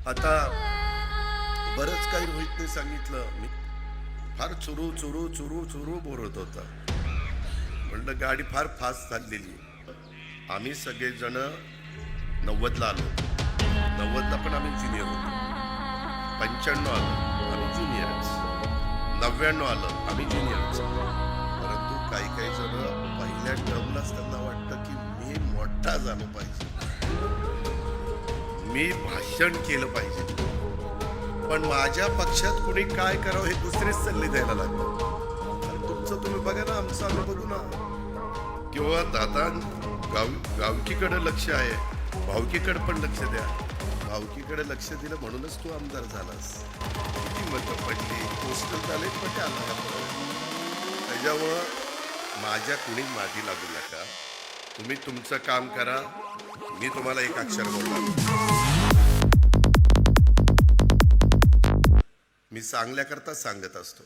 आता बरंच काही रोहितने सांगितलं. मी फार चुरू चुरू चुरू चुरू बोलत होता. म्हणलं गाडी फार फास्ट चाललेली. आम्ही सगळेजण 90ला आलो. 90ला पण आम्ही ज्युनियर होतो. 95 आलं आम्ही ज्युनियरच. 99 आलं आम्ही ज्युनियरच. परंतु काही काही जण पहिल्या टर्मलाच त्यांना वाटतं की मी मोठा झालो पाहिजे, मी भाषण केलं पाहिजे. पण माझ्या पक्षात कुणी काय करावं हे दुसरेच सल्ले द्यायला लागतात. आणि तुमचं तुम्ही बघा ना, आमचं आम्ही बघू ना. किंवा दादा गावकीकडे लक्ष आहे, भावकीकडे पण लक्ष द्या. भावकीकडे लक्ष दिलं म्हणूनच तू आमदार झालास. किती मतं पडली, पोस्टल झाले पण आला. त्याच्यामुळं माझ्या कुणी मागे लागू नका. तुम्ही तुमचं काम करा. मी तुम्हाला एक अक्षर बोलणार. मी चांगल्याकरता सांगत असतो.